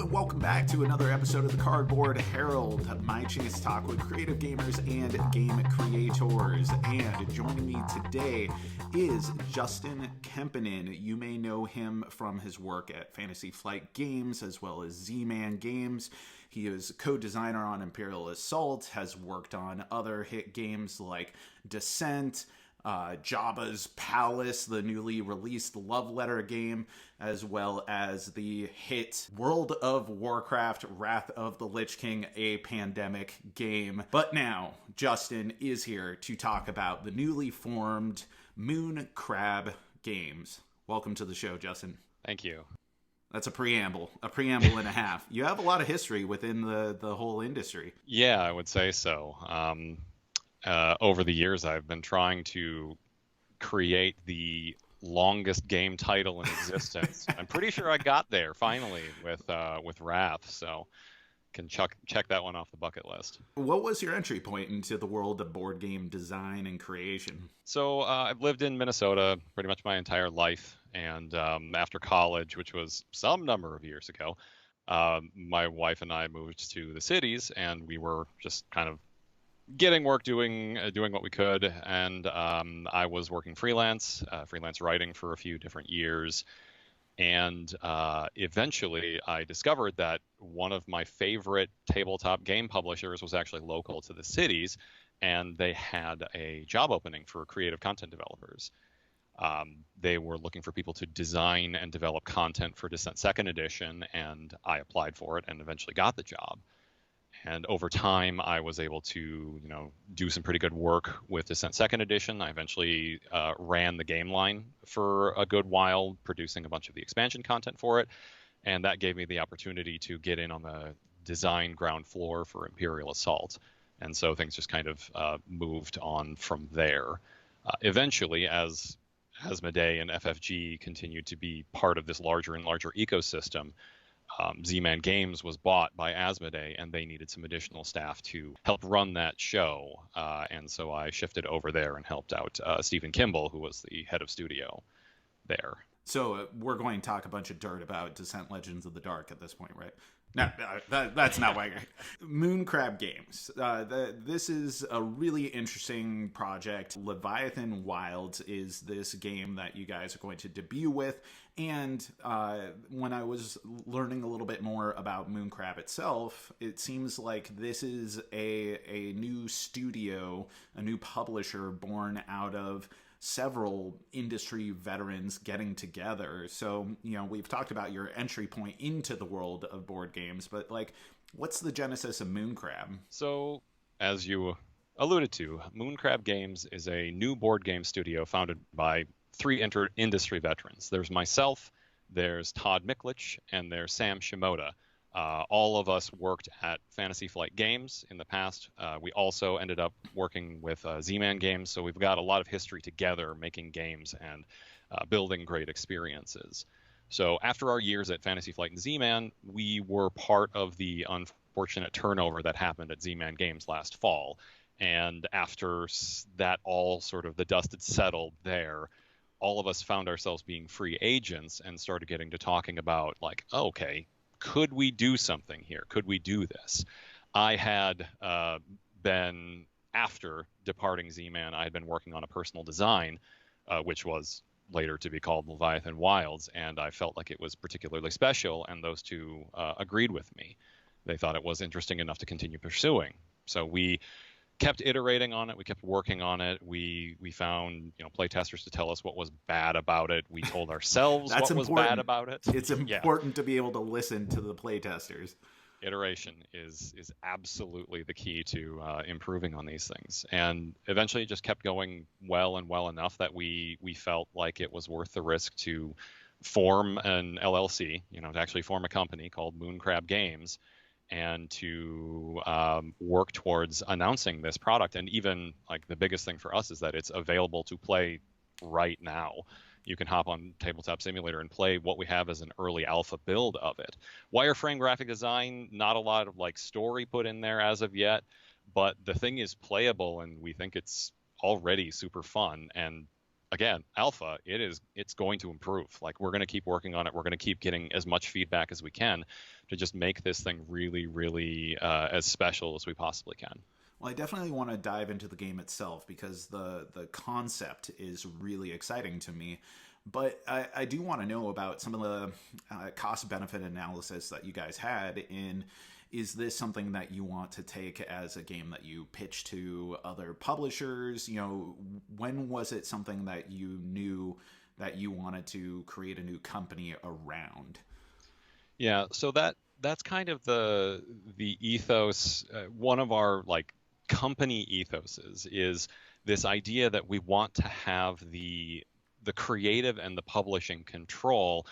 and welcome back to another episode of the Cardboard Herald, my chance to talk with creative gamers and game creators. And joining me today is Justin Kemppainen. You may know him from his work at Fantasy Flight Games as well as Z-Man Games. He is co-designer on Imperial Assault, has worked on other hit games like Descent, Jabba's Palace, the newly released love letter game, as well as the hit World of Warcraft Wrath of the Lich King, a pandemic game. But now, Justin is here to talk about the newly formed Moon Crab Games. Welcome to the show, Justin. Thank you. That's a preamble and a half. You have a lot of history within the whole industry. Yeah, I would say so. Over the years, I've been trying to create the longest game title in existence. I'm pretty sure I got there finally with Wrath, so can check that one off the bucket list. What was your entry point into the world of board game design and creation? So I've lived in Minnesota pretty much my entire life, and after college, which was some number of years ago, my wife and I moved to the cities, and we were just kind of getting work, doing what we could, and I was working freelance writing for a few different years, and eventually I discovered that one of my favorite tabletop game publishers was actually local to the cities, and they had a job opening for creative content developers. They were looking for people to design and develop content for Descent 2nd Edition, and I applied for it and eventually got the job. And over time, I was able to, do some pretty good work with Descent 2nd Edition. I eventually ran the game line for a good while, producing a bunch of the expansion content for it. And that gave me the opportunity to get in on the design ground floor for Imperial Assault. And so things just kind of moved on from there. Eventually, as Asmodee and FFG continued to be part of this larger and larger ecosystem, Z-Man Games was bought by Asmodee, and they needed some additional staff to help run that show. And so I shifted over there and helped out Stephen Kimball, who was the head of studio there. So we're going to talk a bunch of dirt about Descent Legends of the Dark at this point, right? No, that's not why. Moon Crab Games. This is a really interesting project. Leviathan Wilds is this game that you guys are going to debut with. And when I was learning a little bit more about Moon Crab itself, it seems like this is a new studio, a new publisher born out of several industry veterans getting together. So, we've talked about your entry point into the world of board games, but what's the genesis of Moon Crab? So, as you alluded to, Moon Crab Games is a new board game studio founded by three industry veterans. There's myself, there's Todd Miklich, and there's Sam Shimoda. All of us worked at Fantasy Flight Games in the past. We also ended up working with Z-Man Games, so we've got a lot of history together making games and building great experiences. So after our years at Fantasy Flight and Z-Man, we were part of the unfortunate turnover that happened at Z-Man Games last fall. And after that, all sort of the dust had settled there, all of us found ourselves being free agents and started getting to talking about okay, could we do something here? Could we do this? I had been, after departing Z-Man, I had been working on a personal design, which was later to be called Leviathan Wilds, and I felt like it was particularly special, and those two agreed with me. They thought it was interesting enough to continue pursuing. So we kept iterating on it. We kept working on it. We found playtesters to tell us what was bad about it. We told ourselves what was bad about it. It's important to be able to listen to the playtesters. Iteration is absolutely the key to improving on these things. And eventually it just kept going well enough that we felt like it was worth the risk to form an LLC, to actually form a company called Moon Crab Games, and to work towards announcing this product. And even the biggest thing for us is that it's available to play right now. You can hop on Tabletop Simulator and play what we have as an early alpha build of it. Wireframe graphic design, not a lot of story put in there as of yet, but the thing is playable, and we think it's already super fun. And again, alpha, it's going to improve. Like, we're going to keep working on it. We're going to keep getting as much feedback as we can to just make this thing really, really as special as we possibly can. Well, I definitely want to dive into the game itself because the concept is really exciting to me. But I do want to know about some of the cost benefit analysis that you guys had in. Is this something that you want to take as a game that you pitch to other publishers? When was it something that you knew that you wanted to create a new company around? Yeah, so that's kind of the ethos. One of our like company ethoses is this idea that we want to have the creative and the publishing control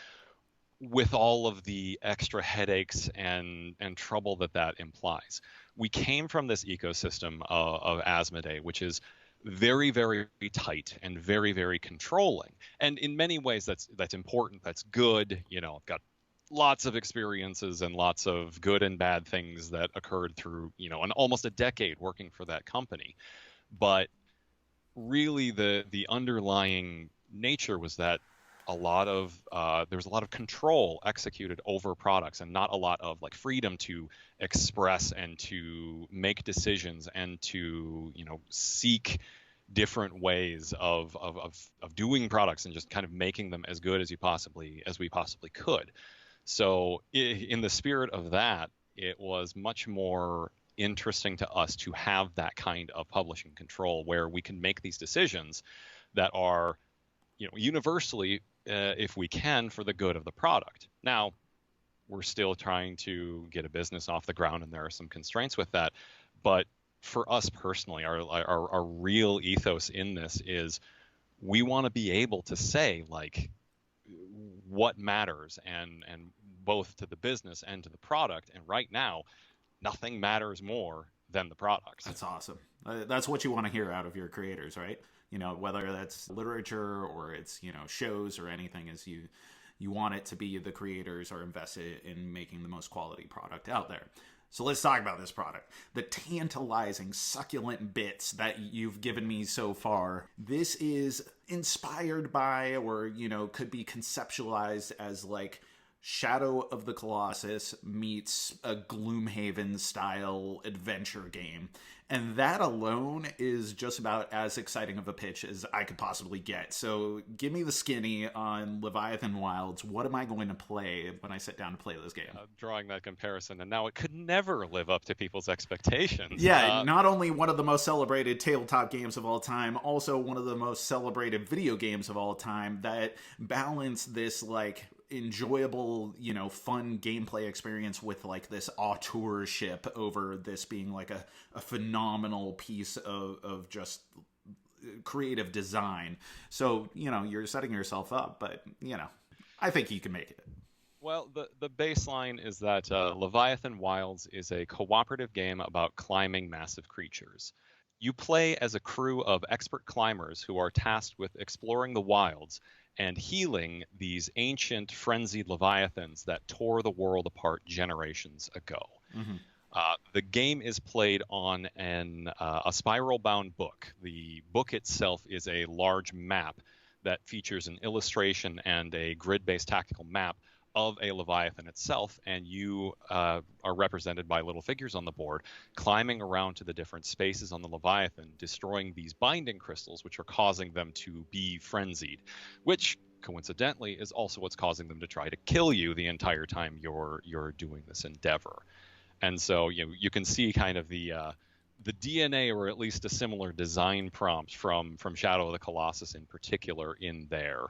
with all of the extra headaches and trouble that implies. We came from this ecosystem of Asmodee, which is very, very tight and very, very controlling. And in many ways, that's important. That's good. I've got lots of experiences and lots of good and bad things that occurred through, almost a decade working for that company. But really, the underlying nature was that there was a lot of control executed over products and not a lot of like freedom to express and to make decisions and to seek different ways of doing products and just kind of making them as good as we possibly could. So in the spirit of that, it was much more interesting to us to have that kind of publishing control where we can make these decisions that are universally, if we can, for the good of the product. Now, we're still trying to get a business off the ground, and there are some constraints with that. But for us personally, our real ethos in this is we want to be able to say like what matters, and both to the business and to the product. And right now, nothing matters more than the product. That's awesome. That's what you want to hear out of your creators, right? Whether that's literature or it's, shows or anything, is you want it to be the creators are invested in making the most quality product out there. So let's talk about this product. The tantalizing, succulent bits that you've given me so far. This is inspired by, or, could be conceptualized as like Shadow of the Colossus meets a Gloomhaven style adventure game. And that alone is just about as exciting of a pitch as I could possibly get. So give me the skinny on Leviathan Wilds. What am I going to play when I sit down to play this game? Drawing that comparison, and now it could never live up to people's expectations. Yeah, not only one of the most celebrated tabletop games of all time, also one of the most celebrated video games of all time that balance this like enjoyable, fun gameplay experience with like this auteurship over this being like a phenomenal piece of just creative design. So, you're setting yourself up, but, I think you can make it. Well, the baseline is that Leviathan Wilds is a cooperative game about climbing massive creatures. You play as a crew of expert climbers who are tasked with exploring the wilds and healing these ancient, frenzied leviathans that tore the world apart generations ago. Mm-hmm. The game is played on a spiral-bound book. The book itself is a large map that features an illustration and a grid-based tactical map of a Leviathan itself, and you are represented by little figures on the board, climbing around to the different spaces on the Leviathan, destroying these binding crystals, which are causing them to be frenzied, which coincidentally is also what's causing them to try to kill you the entire time you're doing this endeavor. And so you can see kind of the DNA, or at least a similar design prompt from Shadow of the Colossus in particular in there.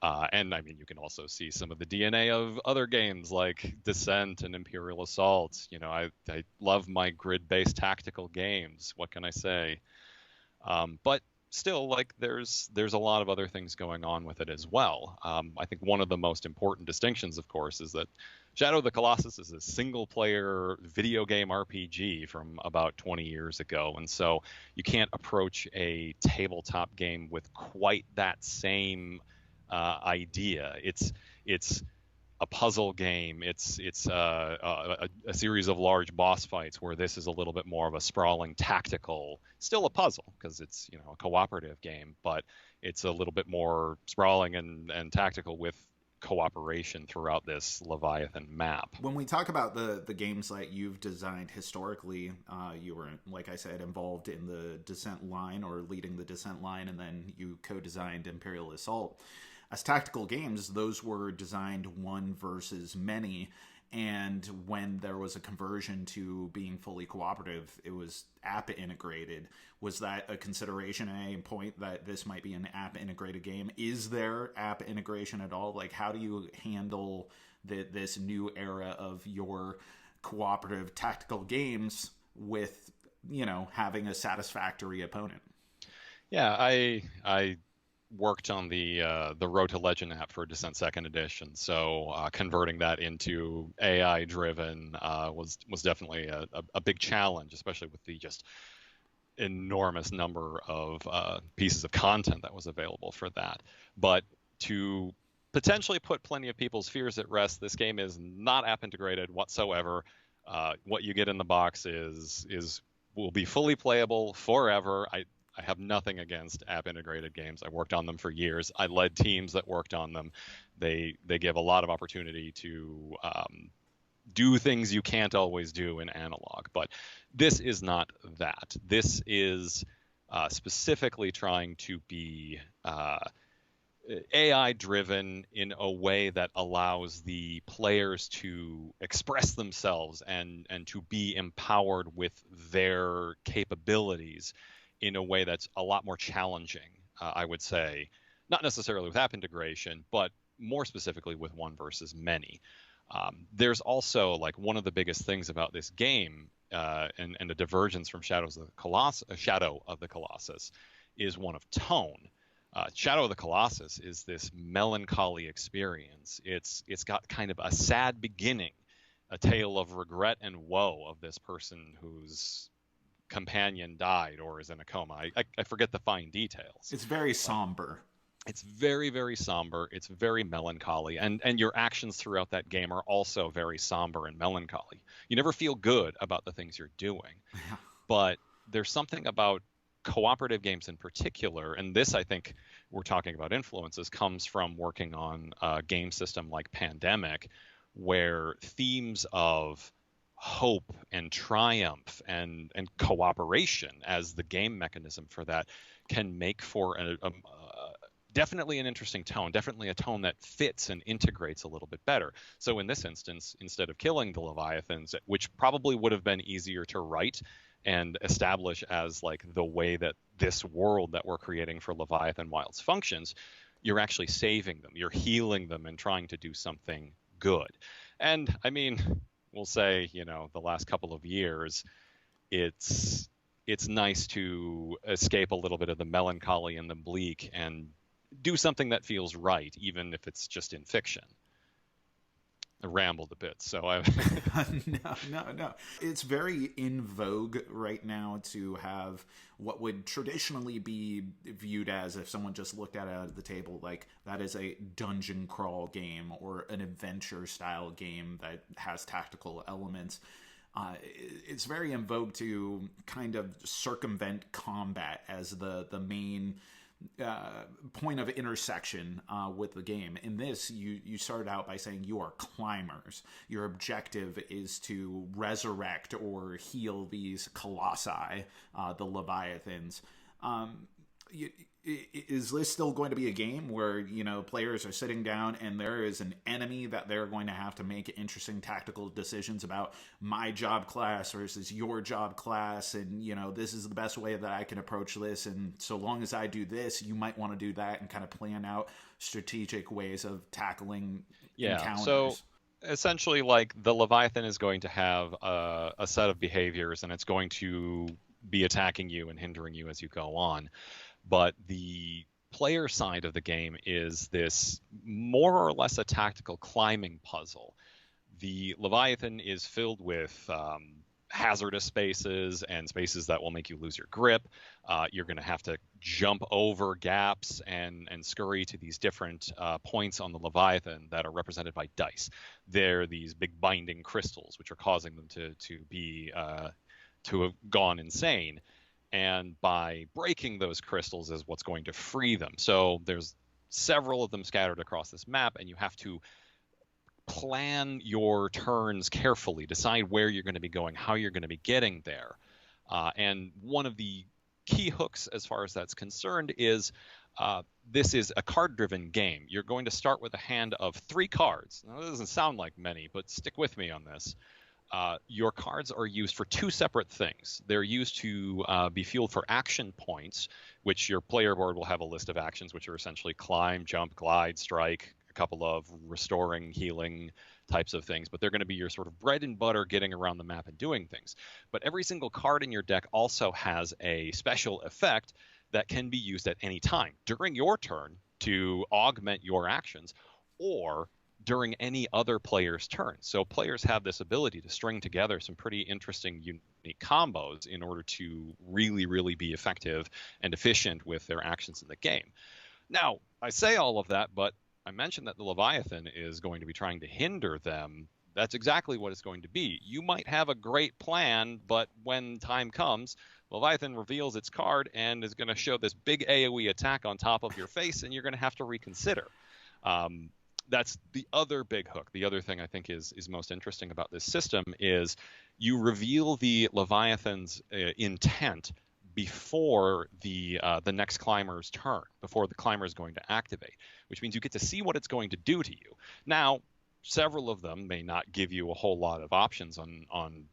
And I mean, you can also see some of the DNA of other games like Descent and Imperial Assault. I love my grid-based tactical games. What can I say? But still, like, there's a lot of other things going on with it as well. I think one of the most important distinctions, of course, is that Shadow of the Colossus is a single-player video game RPG from about 20 years ago, and so you can't approach a tabletop game with quite that same idea. It's a a puzzle game. It's a series of large boss fights, where this is a little bit more of a sprawling tactical, still a puzzle because it's a cooperative game, but it's a little bit more sprawling and tactical with cooperation throughout this Leviathan map. When we talk about the games that you've designed historically, you were, like I said, involved in the Descent line, or leading the Descent line, and then you co-designed Imperial Assault. As tactical games, those were designed one versus many, and when there was a conversion to being fully cooperative, it was app integrated. Was that a consideration at any point that this might be an app integrated game? Is there app integration at all? Like, how do you handle this new era of your cooperative tactical games with, having a satisfactory opponent? Yeah, I worked on the Road to Legend app for Descent Second Edition, so converting that into AI driven was definitely a big challenge, especially with the just enormous number of pieces of content that was available for that. But to potentially put plenty of people's fears at rest, this game is not app integrated whatsoever. What you get in the box will be fully playable forever. I have nothing against app integrated games. I worked on them for years. I led teams that worked on them. They give a lot of opportunity to do things you can't always do in analog. But this is not that. This is specifically trying to be AI driven in a way that allows the players to express themselves and to be empowered with their capabilities in a way that's a lot more challenging, I would say. Not necessarily with app integration, but more specifically with one versus many. There's also, like, one of the biggest things about this game, and a divergence from Shadow of the Colossus, is one of tone. Shadow of the Colossus is this melancholy experience. It's got kind of a sad beginning, a tale of regret and woe of this person whose companion died or is in a coma. I forget the fine details. It's very somber. It's very, very somber. It's very melancholy. And your actions throughout that game are also very somber and melancholy. You never feel good about the things you're doing. But there's something about cooperative games in particular, and this, I think, we're talking about influences, comes from working on a game system like Pandemic, where themes of hope and triumph and cooperation as the game mechanism for that can make for definitely an interesting tone, definitely a tone that fits and integrates a little bit better. So in this instance, instead of killing the Leviathans, which probably would have been easier to write and establish as like the way that this world that we're creating for Leviathan Wilds functions, you're actually saving them, you're healing them and trying to do something good. And I mean, we'll say, the last couple of years, it's nice to escape a little bit of the melancholy and the bleak and do something that feels right, even if it's just in fiction. I rambled a bit, so I No. It's very in vogue right now to have what would traditionally be viewed as, if someone just looked at it at the table, like that is a dungeon crawl game or an adventure style game that has tactical elements. It's very in vogue to kind of circumvent combat as the main point of intersection with the game. In this, you started out by saying you are climbers. Your objective is to resurrect or heal these colossi, the Leviathans. Is this still going to be a game where, players are sitting down and there is an enemy that they're going to have to make interesting tactical decisions about, my job class versus your job class, and, this is the best way that I can approach this, and so long as I do this, you might want to do that, and kind of plan out strategic ways of tackling encounters? So essentially, like, the Leviathan is going to have a set of behaviors, and it's going to be attacking you and hindering you as you go on. But the player side of the game is this more or less a tactical climbing puzzle. The Leviathan is filled with hazardous spaces and spaces that will make you lose your grip. You're going to have to jump over gaps and scurry to these different points on the Leviathan that are represented by dice. They're these big binding crystals, which are causing them to have gone insane. And by breaking those crystals is what's going to free them. So there's several of them scattered across this map, and you have to plan your turns carefully, decide where you're going to be going, how you're going to be getting there. And one of the key hooks as far as that's concerned is this is a card-driven game. You're going to start with a hand of 3 cards. Now, that doesn't sound like many, but stick with me on this. Your cards are used for 2 separate things. They're used to be fueled for action points, which your player board will have a list of actions, which are essentially climb, jump, glide, strike, a couple of restoring, healing types of things. But they're going to be your sort of bread and butter getting around the map and doing things. But every single card in your deck also has a special effect that can be used at any time during your turn to augment your actions, or during any other player's turn. So players have this ability to string together some pretty interesting, unique combos in order to really, really be effective and efficient with their actions in the game. Now, I say all of that, but I mentioned that the Leviathan is going to be trying to hinder them. That's exactly what it's going to be. You might have a great plan, but when time comes, Leviathan reveals its card and is going to show this big AoE attack on top of your face, and you're going to have to reconsider. That's the other big hook. The other thing I think is most interesting about this system is you reveal the Leviathan's intent before the next climber's turn, before the climber is going to activate, which means you get to see what it's going to do to you. Now, several of them may not give you a whole lot of options on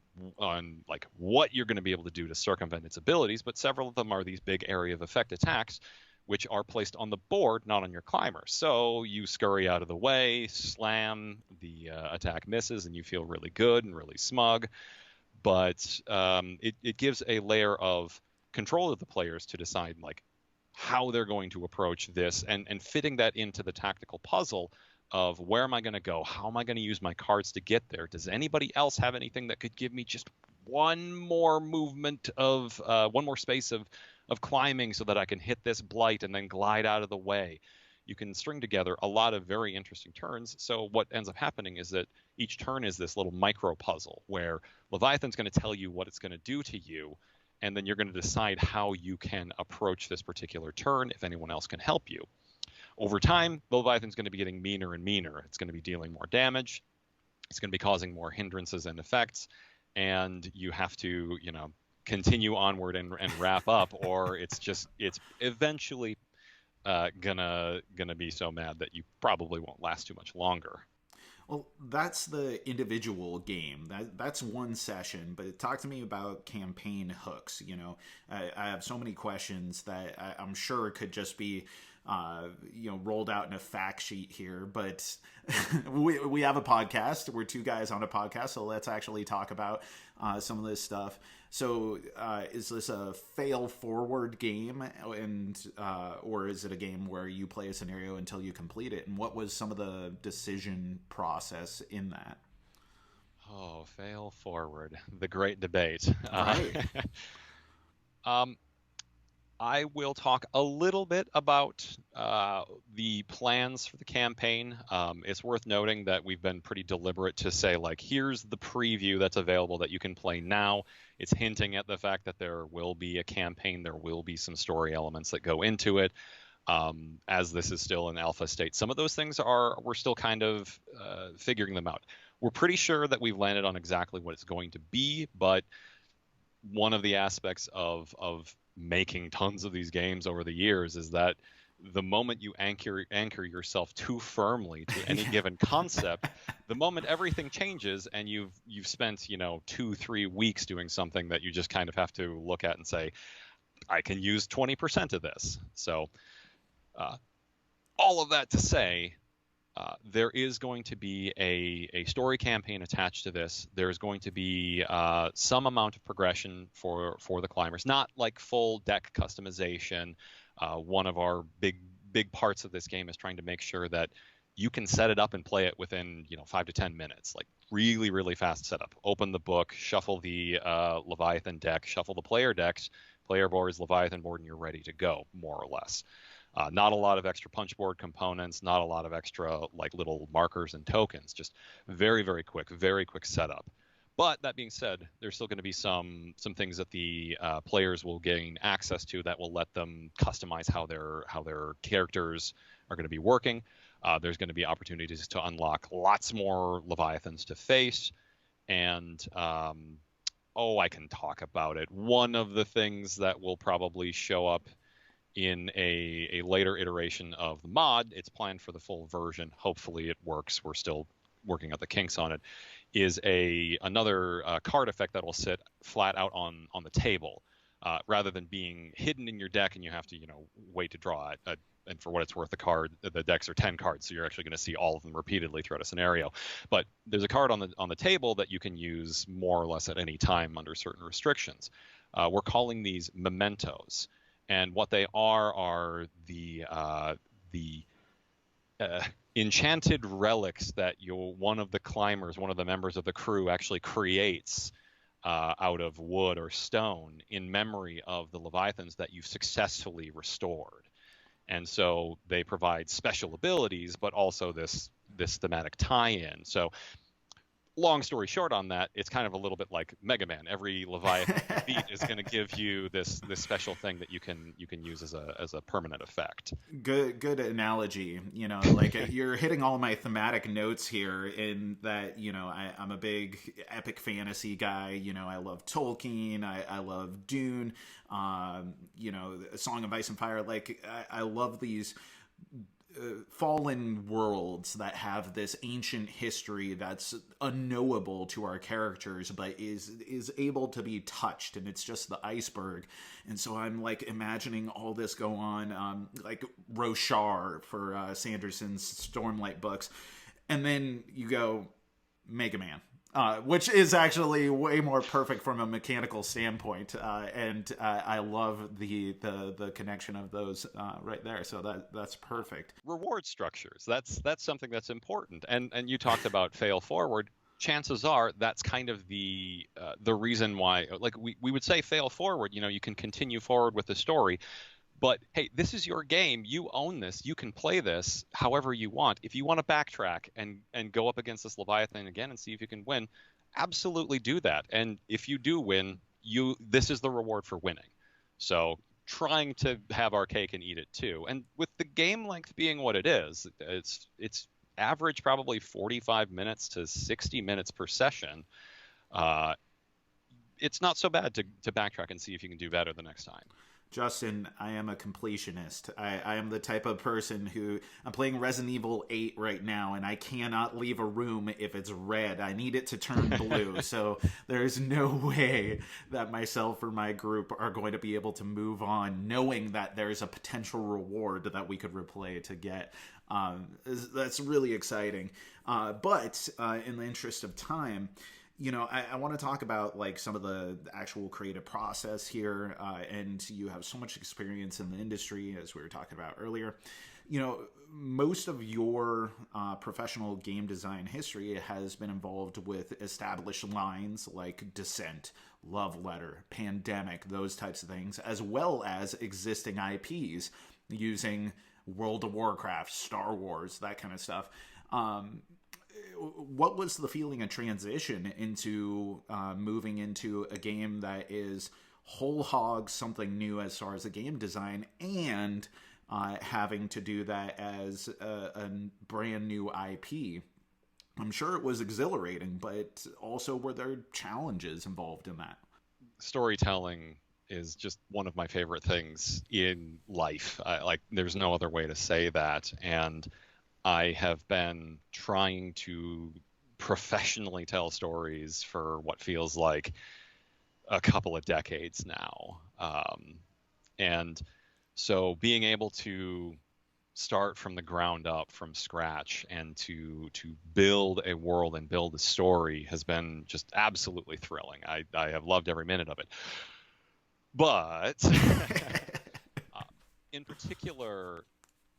like what you're going to be able to do to circumvent its abilities, but several of them are these big area of effect attacks, which are placed on the board, not on your climber. So you scurry out of the way, slam, the attack misses, and you feel really good and really smug. But it gives a layer of control of the players to decide like how they're going to approach this, and fitting that into the tactical puzzle of where am I going to go? How am I going to use my cards to get there? Does anybody else have anything that could give me just one more movement of one more space of climbing so that I can hit this blight and then glide out of the way? You can string together a lot of very interesting turns. So what ends up happening is that each turn is this little micro puzzle where Leviathan's going to tell you what it's going to do to you, and then you're going to decide how you can approach this particular turn if anyone else can help you. Over time, the Leviathan's going to be getting meaner and meaner. It's going to be dealing more damage. It's going to be causing more hindrances and effects, and you have to, continue onward and wrap up, or it's eventually gonna be so mad that you probably won't last too much longer. Well, that's the individual game. That's one session, but talk to me about campaign hooks. I have so many questions that I'm sure could just be rolled out in a fact sheet here, but we have a podcast. We're 2 guys on a podcast, so let's actually talk about some of this stuff. So is this a fail forward game, and or is it a game where you play a scenario until you complete it? And what was some of the decision process in that? Oh, fail forward, the great debate. Right. I will talk a little bit about the plans for the campaign. It's worth noting that we've been pretty deliberate to say, like, here's the preview that's available that you can play now. It's hinting at the fact that there will be a campaign. There will be some story elements that go into it. As this is still in alpha state, some of those things we're still kind of figuring them out. We're pretty sure that we've landed on exactly what it's going to be, but one of the aspects of making tons of these games over the years is that the moment you anchor yourself too firmly to any given concept, the moment everything changes and you've spent 2-3 weeks doing something that you just kind of have to look at and say, I can use 20% of this. So all of that to say, there is going to be a story campaign attached to this. There's going to be some amount of progression for the climbers, not like full deck customization. One of our big parts of this game is trying to make sure that you can set it up and play it within 5 to 10 minutes, like really, really fast setup. Open the book, shuffle the Leviathan deck, shuffle the player decks, player boards, Leviathan board, and you're ready to go, more or less. Not a lot of extra punch board components, not a lot of extra like little markers and tokens, just very, very quick setup. But that being said, there's still going to be some things that the players will gain access to that will let them customize how their characters are going to be working. There's going to be opportunities to unlock lots more Leviathans to face, and I can talk about it. One of the things that will probably show up in a later iteration of the mod, it's planned for the full version. Hopefully it works. We're still working out the kinks on it. Is another card effect that will sit flat out on the table, rather than being hidden in your deck and you have to wait to draw it. And for what it's worth, the decks are 10 cards, so you're actually going to see all of them repeatedly throughout a scenario. But there's a card on the table that you can use more or less at any time under certain restrictions. We're calling these mementos, and what they are the enchanted relics that one of the members of the crew actually creates out of wood or stone in memory of the Leviathans that you've successfully restored. And so they provide special abilities, but also this thematic tie-in. So long story short on that, it's kind of a little bit like Mega Man. Every Leviathan you beat is going to give you this special thing that you can use as a permanent effect. Good analogy. Like you're hitting all my thematic notes here in that, I'm a big epic fantasy guy. I love Tolkien. I love Dune. A Song of Ice and Fire. Like I love these fallen worlds that have this ancient history that's unknowable to our characters, but is able to be touched, and it's just the iceberg. And so I'm like imagining all this go on, like Roshar for Sanderson's Stormlight books, and then you go Mega Man. Which is actually way more perfect from a mechanical standpoint, and I love the connection of those right there. So that's perfect. Reward structures. That's something that's important. And you talked about fail forward. Chances are that's kind of the reason why. Like we would say fail forward. You can continue forward with the story. But hey, this is your game. You own this. You can play this however you want. If you want to backtrack and go up against this Leviathan again and see if you can win, absolutely do that. And if you do win, this is the reward for winning. So trying to have our cake and eat it too. And with the game length being what it is, it's average probably 45 minutes to 60 minutes per session. It's not so bad to backtrack and see if you can do better the next time. Justin, I am a completionist. I am the type of person who, I'm playing Resident Evil 8 right now, and I cannot leave a room if it's red. I need it to turn blue. So there's no way that myself or my group are going to be able to move on knowing that there's a potential reward that we could replay to get. That's really exciting. But in the interest of time, I want to talk about like some of the actual creative process here, and you have so much experience in the industry, as we were talking about earlier. Most of your professional game design history has been involved with established lines like Descent, Love Letter, Pandemic, those types of things, as well as existing IPs using World of Warcraft, Star Wars, that kind of stuff. What was the feeling of transition into moving into a game that is whole hog something new as far as the game design, and having to do that as a brand new IP? I'm sure it was exhilarating, but also were there challenges involved in that? Storytelling is just one of my favorite things in life. There's no other way to say that. And I have been trying to professionally tell stories for what feels like a couple of decades now. And so being able to start from the ground up, from scratch, and to build a world and build a story has been just absolutely thrilling. I have loved every minute of it. But in particular,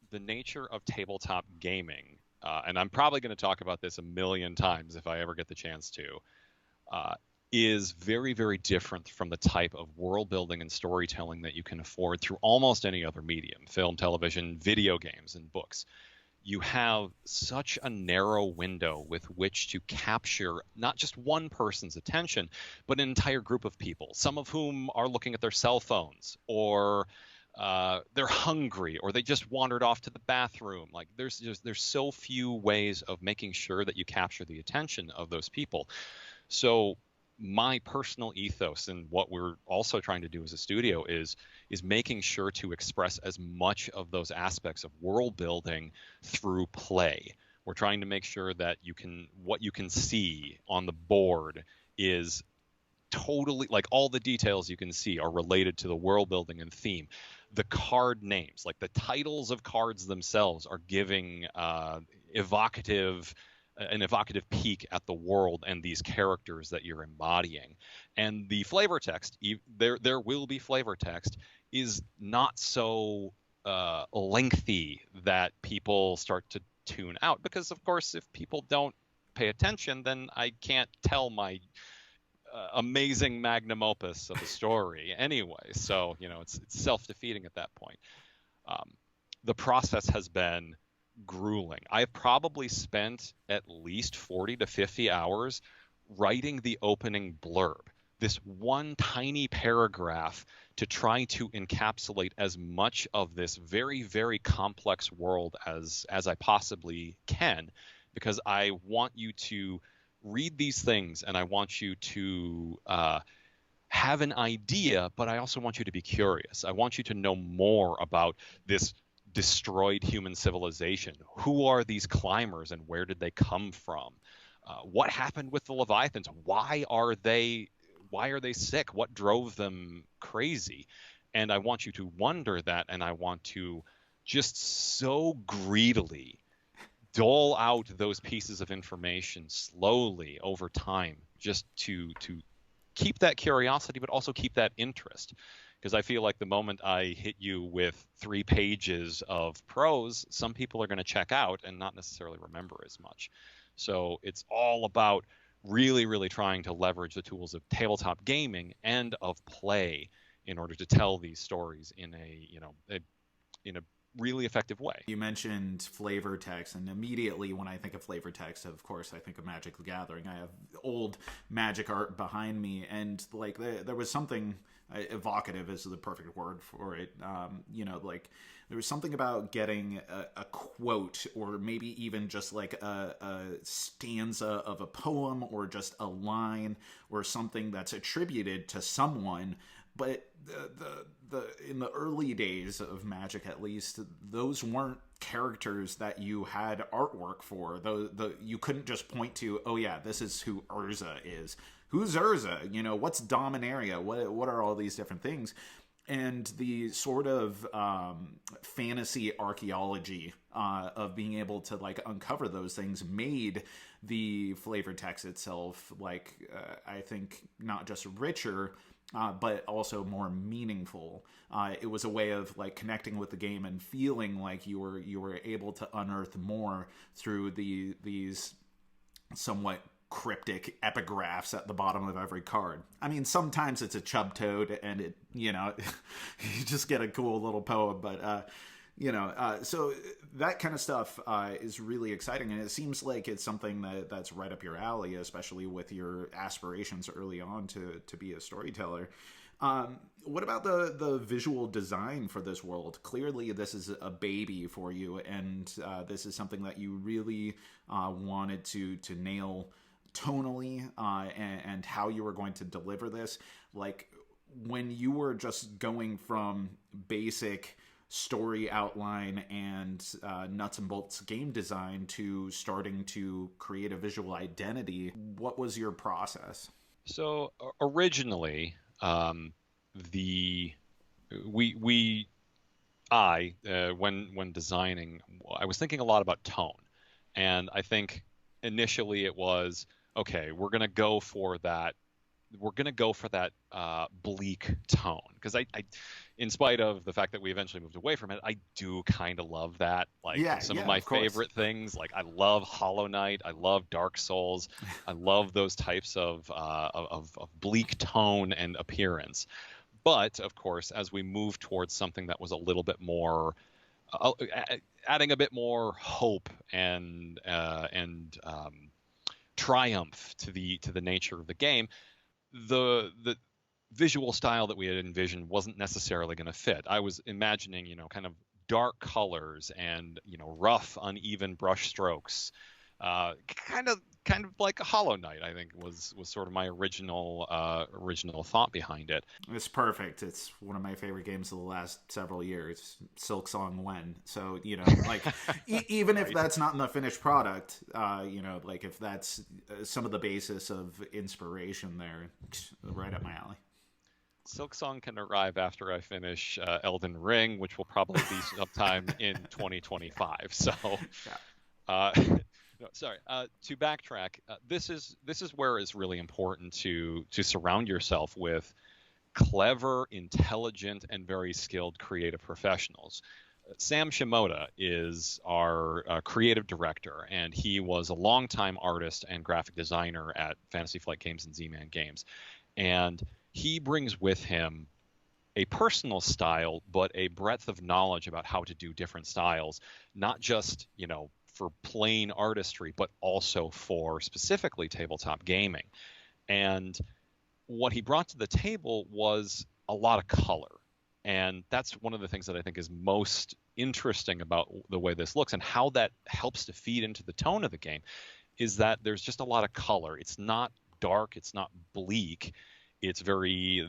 the nature of tabletop gaming and I'm probably going to talk about this a million times if I ever get the chance to, is very, very different from the type of world building and storytelling that you can afford through almost any other medium: film, television, video games, and books. You have such a narrow window with which to capture not just one person's attention, but an entire group of people, some of whom are looking at their cell phones, or they're hungry, or they just wandered off to the bathroom. Like there's so few ways of making sure that you capture the attention of those people. So my personal ethos and what we're also trying to do as a studio is making sure to express as much of those aspects of world building through play. We're trying to make sure that what you can see on the board is totally, like, all the details you can see are related to the world building and theme. The card names, like the titles of cards themselves, are giving an evocative peek at the world and these characters that you're embodying. And the flavor text, there will be flavor text, is not so lengthy that people start to tune out, because of course if people don't pay attention, then I can't tell my amazing magnum opus of a story anyway. So it's self-defeating at that point. The process has been grueling. I've probably spent at least 40 to 50 hours writing the opening blurb, this one tiny paragraph, to try to encapsulate as much of this very, very complex world as I possibly can, because I want you to read these things and I want you to have an idea, but I also want you to be curious. I want you to know more about this destroyed human civilization. Who are these climbers and where did they come from? What happened with the Leviathans? Why are they sick? What drove them crazy? And I want you to wonder that, and I want to just so greedily dole out those pieces of information slowly over time, just to keep that curiosity, but also keep that interest. Because I feel like the moment I hit you with 3 pages of prose, some people are going to check out and not necessarily remember as much. So it's all about really, really trying to leverage the tools of tabletop gaming and of play in order to tell these stories in a really effective way. You mentioned flavor text, and immediately when I think of flavor text, of course I think of Magic the Gathering. I have old Magic art behind me, and like there was something evocative is the perfect word for it. Like there was something about getting a quote, or maybe even just like a stanza of a poem, or just a line or something that's attributed to someone. But the in the early days of Magic, at least, those weren't characters that you had artwork for. You couldn't just point to, oh yeah, this is who Urza is. Who's Urza? What's Dominaria? What are all these different things? And the sort of fantasy archaeology of being able to like uncover those things made the flavor text itself, I think, not just richer, but also more meaningful. It was a way of like connecting with the game and feeling like you were able to unearth more through these somewhat cryptic epigraphs at the bottom of every card. I mean, sometimes it's a chub toad and it, you just get a cool little poem, but so that kind of stuff is really exciting, and it seems like it's something that's right up your alley, especially with your aspirations early on to be a storyteller. What about the visual design for this world? Clearly, this is a baby for you, and this is something that you really wanted to nail tonally, and how you were going to deliver this. Like, when you were just going from basic story outline and nuts and bolts game design to starting to create a visual identity, what was your process? So originally, when designing, I was thinking a lot about tone, and I think initially it was, okay, we're gonna go for that we're going to go for that bleak tone, because in spite of the fact that we eventually moved away from it, I do kind of love that. Like Yeah, some of yeah, my of course. favorite things, like I love Hollow Knight, I love Dark Souls, I love those types of bleak tone and appearance. But of course, as we move towards something that was a little bit more adding a bit more hope and triumph to the nature of the game, the visual style that we had envisioned wasn't necessarily going to fit. I was imagining, kind of dark colors and rough, uneven brush strokes, kind of like a Hollow Knight. I think was sort of my original thought behind it. It's perfect. It's one of my favorite games of the last several years. Silk Song When. So like even if Right. that's not in the finished product, like if that's some of the basis of inspiration there, right up my alley. Silk Song can arrive after I finish Elden Ring, which will probably be sometime in 2025. So, Yeah. uh, no, sorry. To backtrack, this is where it's really important to surround yourself with clever, intelligent, and very skilled creative professionals. Sam Shimoda is our creative director, and he was a longtime artist and graphic designer at Fantasy Flight Games and Z-Man Games. And he brings with him a personal style, but a breadth of knowledge about how to do different styles, not just, for plain artistry, but also for specifically tabletop gaming. And what he brought to the table was a lot of color. And that's one of the things that I think is most interesting about the way this looks and how that helps to feed into the tone of the game, is that there's just a lot of color. It's not dark, it's not bleak. It's very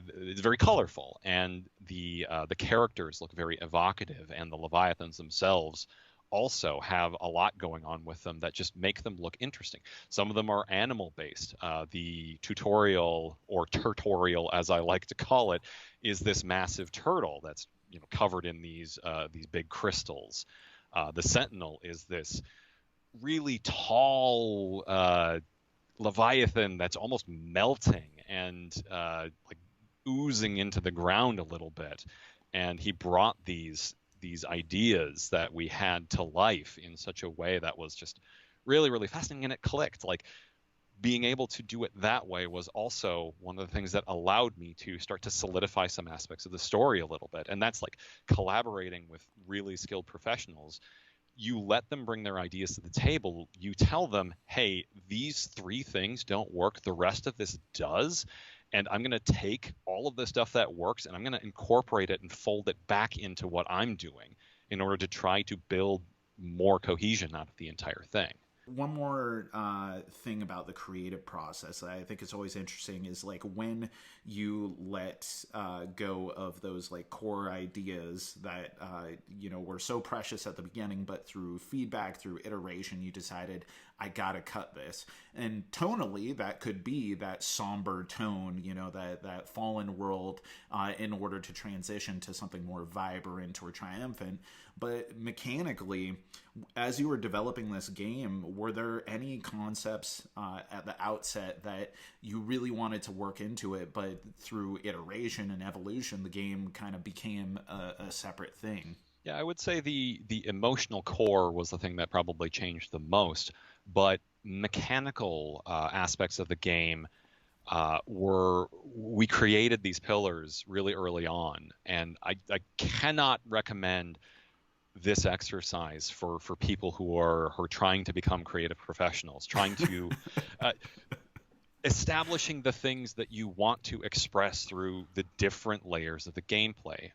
colorful, and the characters look very evocative, and the Leviathans themselves also have a lot going on with them that just make them look interesting. Some of them are animal based. The tutorial, or tutorial as I like to call it, is this massive turtle that's covered in these big crystals. The Sentinel is this really tall Leviathan that's almost melting and like oozing into the ground a little bit. And he brought these ideas that we had to life in such a way that was just really, really fascinating, and it clicked. Like, being able to do it that way was also one of the things that allowed me to start to solidify some aspects of the story a little bit. And that's like collaborating with really skilled professionals. You let them bring their ideas to the table. You tell them, hey, these three things don't work, the rest of this does. And I'm going to take all of the stuff that works and I'm going to incorporate it and fold it back into what I'm doing in order to try to build more cohesion out of the entire thing. One more thing about the creative process that I think is always interesting is like when you let go of those like core ideas that were so precious at the beginning, but through feedback, through iteration, you decided I gotta cut this. And tonally, that could be that somber tone, that fallen world, in order to transition to something more vibrant or triumphant. But mechanically, as you were developing this game, were there any concepts at the outset that you really wanted to work into it, but through iteration and evolution, the game kind of became a separate thing? Yeah, I would say the emotional core was the thing that probably changed the most, but mechanical aspects of the game we created these pillars really early on, and I cannot recommend this exercise for people who are trying to become creative professionals, trying to uh, establishing the things that you want to express through the different layers of the gameplay.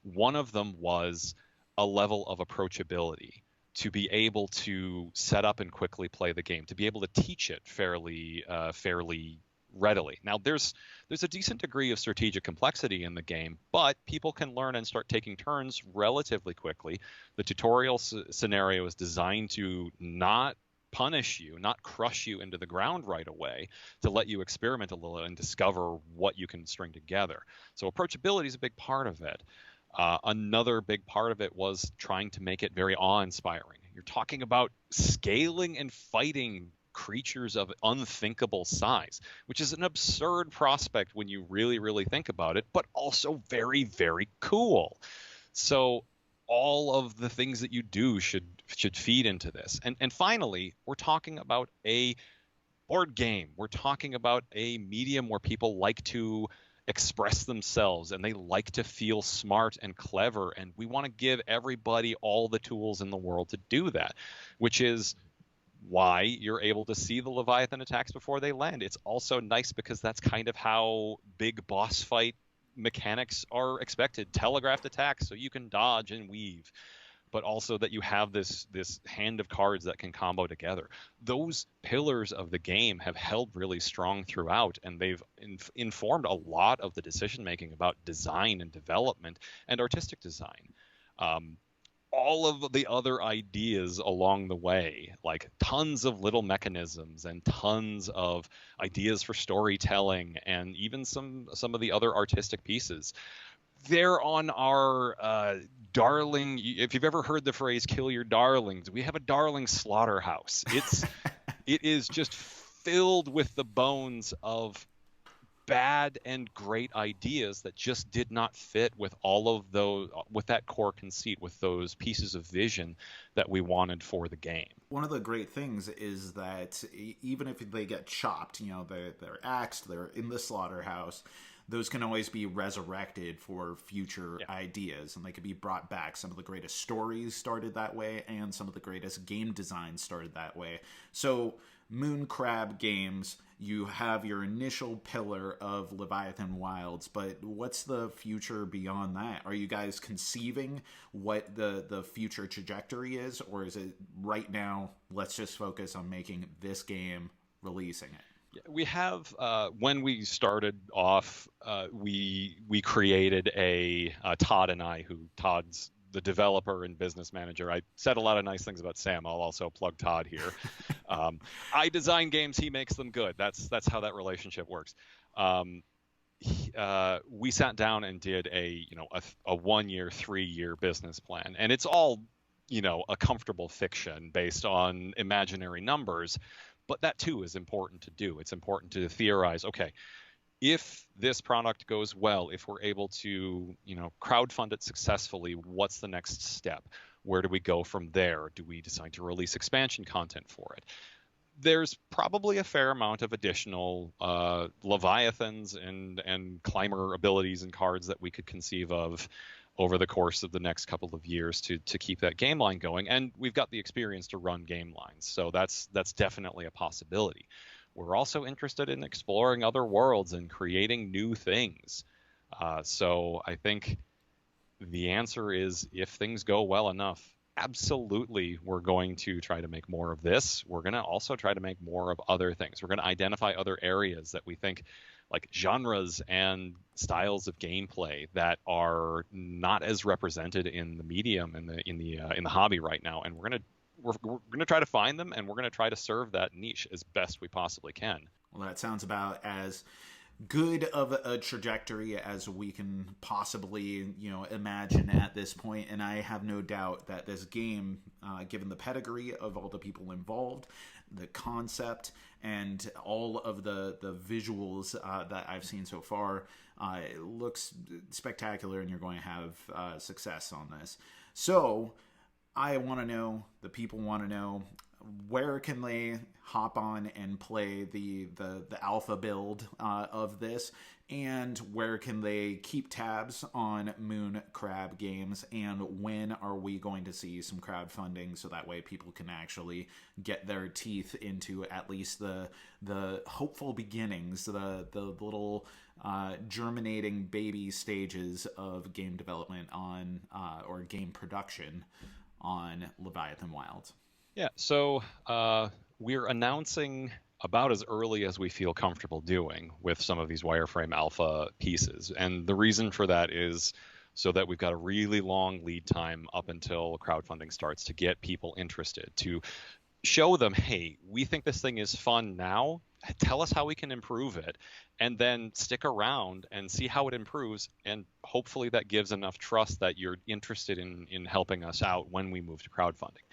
One of them was a level of approachability, to be able to set up and quickly play the game, to be able to teach it fairly readily. Now, there's a decent degree of strategic complexity in the game, but people can learn and start taking turns relatively quickly. The tutorial scenario is designed to not punish you, not crush you into the ground right away, to let you experiment a little and discover what you can string together. So approachability is a big part of it. Another big part of it was trying to make it very awe-inspiring. You're talking about scaling and fighting creatures of unthinkable size, which is an absurd prospect when you really, really think about it, but also very, very cool. So all of the things that you do should feed into this. And finally, we're talking about a board game. We're talking about a medium where people like to express themselves and they like to feel smart and clever, and we want to give everybody all the tools in the world to do that, which is why you're able to see the Leviathan attacks before they land. It's also nice because that's kind of how big boss fight mechanics are expected. Telegraphed attacks so you can dodge and weave, but also that you have this hand of cards that can combo together. Those pillars of the game have held really strong throughout, and they've informed a lot of the decision making about design and development and artistic design. All of the other ideas along the way, like tons of little mechanisms and tons of ideas for storytelling, and even some of the other artistic pieces, they're on our darling. If you've ever heard the phrase "kill your darlings," we have a darling slaughterhouse. It is just filled with the bones of bad and great ideas that just did not fit with all of those, with that core conceit, with those pieces of vision that we wanted for the game. One of the great things is that even if they get chopped, they're axed, they're in the slaughterhouse, those can always be resurrected for future ideas, and they can be brought back. Some of the greatest stories started that way, and some of the greatest game design started that way. So Moon Crab Games, you have your initial pillar of Leviathan Wilds, but what's the future beyond that? Are you guys conceiving what the future trajectory is, or is it right now, let's just focus on making this game, releasing it? We have, when we started off, we created Todd and I, Todd's the developer and business manager. I said a lot of nice things about Sam. I'll also plug Todd here. I design games, he makes them good. That's how that relationship works. We sat down and did a 1 year, 3 year business plan, and it's all a comfortable fiction based on imaginary numbers. But that too is important to do. It's important to theorize, okay, if this product goes well, if we're able to, crowdfund it successfully, what's the next step? Where do we go from there? Do we decide to release expansion content for it? There's probably a fair amount of additional Leviathans and climber abilities and cards that we could conceive of over the course of the next couple of years to keep that game line going. And we've got the experience to run game lines, so that's definitely a possibility. We're also interested in exploring other worlds and creating new things. So I think the answer is, if things go well enough, absolutely we're going to try to make more of this. We're going to also try to make more of other things. We're going to identify other areas that we think, like genres and styles of gameplay, that are not as represented in the medium, in the hobby right now, and we're going to try to find them, and we're going to try to serve that niche as best we possibly can. Well, that sounds about as good of a trajectory as we can possibly, imagine at this point. And I have no doubt that this game, given the pedigree of all the people involved, the concept, and all of the visuals that I've seen so far, it looks spectacular, and you're going to have success on this. So I want to know, the people want to know, where can they hop on and play the alpha build of this, and where can they keep tabs on Moon Crab Games, and when are we going to see some crowdfunding so that way people can actually get their teeth into at least the hopeful beginnings, the little germinating baby stages of game development on or game production on Leviathan Wilds? Yeah, so we're announcing about as early as we feel comfortable doing with some of these wireframe alpha pieces. And the reason for that is so that we've got a really long lead time up until crowdfunding starts to get people interested, to show them, hey, we think this thing is fun now. Tell us how we can improve it, and then stick around and see how it improves. And hopefully that gives enough trust that you're interested in helping us out when we move to crowdfunding.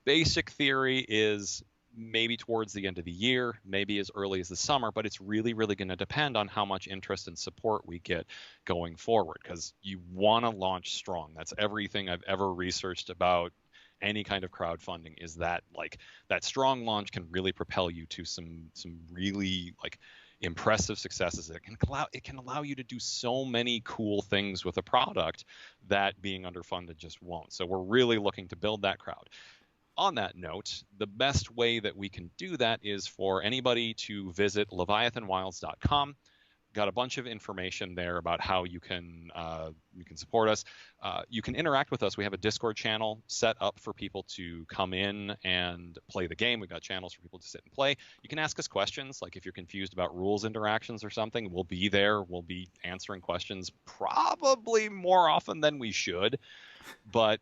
Basic theory is maybe towards the end of the year, maybe as early as the summer, but it's really, really going to depend on how much interest and support we get going forward, because you want to launch strong. That's everything I've ever researched about any kind of crowdfunding, is that like that strong launch can really propel you to some really like impressive successes. It can allow you to do so many cool things with a product that being underfunded just won't. So we're really looking to build that crowd. On that note, the best way that we can do that is for anybody to visit leviathanwilds.com. Got a bunch of information there about how you can support us. You can interact with us. We have a Discord channel set up for people to come in and play the game. We've got channels for people to sit and play. You can ask us questions, like if you're confused about rules interactions or something, we'll be there. We'll be answering questions probably more often than we should. But,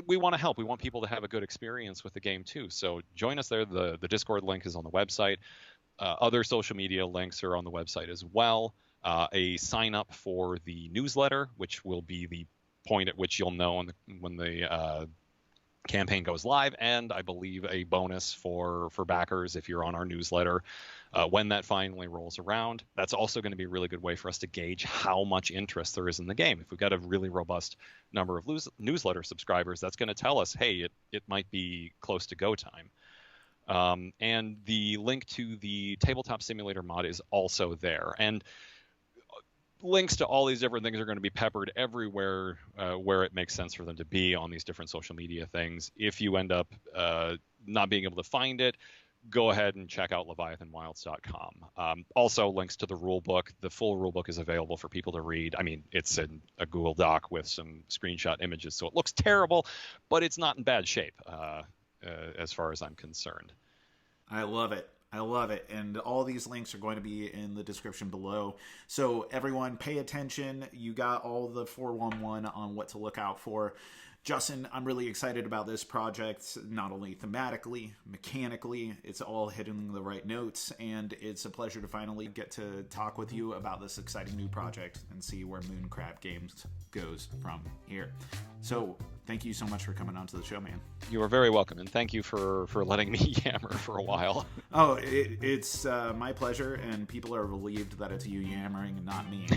we want to help. We want people to have a good experience with the game too. So join us there. The Discord link is on the website. Other social media links are on the website as well. A sign up for the newsletter, which will be the point at which you'll know when the campaign goes live, and I believe a bonus for backers if you're on our newsletter when that finally rolls around. That's also going to be a really good way for us to gauge how much interest there is in the game. If we've got a really robust number of newsletter subscribers, that's going to tell us, hey, it might be close to go time. And the link to the Tabletop Simulator mod is also there. And links to all these different things are going to be peppered everywhere where it makes sense for them to be on these different social media things. If you end up not being able to find it, go ahead and check out leviathanwilds.com. Also, links to the rulebook. The full rulebook is available for people to read. I mean, it's in a Google Doc with some screenshot images, so it looks terrible, but it's not in bad shape. As far as I'm concerned. I love it. And all these links are going to be in the description below. So everyone pay attention. You got all the 411 on what to look out for. Justin, I'm really excited about this project, not only thematically, mechanically, it's all hitting the right notes, and it's a pleasure to finally get to talk with you about this exciting new project and see where Mooncrab Games goes from here. So thank you so much for coming onto the show, man. You are very welcome, and thank you for letting me yammer for a while. Oh, it's my pleasure, and people are relieved that it's you yammering and not me.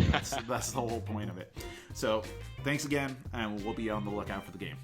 That's the whole point of it. So thanks again, and we'll be on the lookout for the game.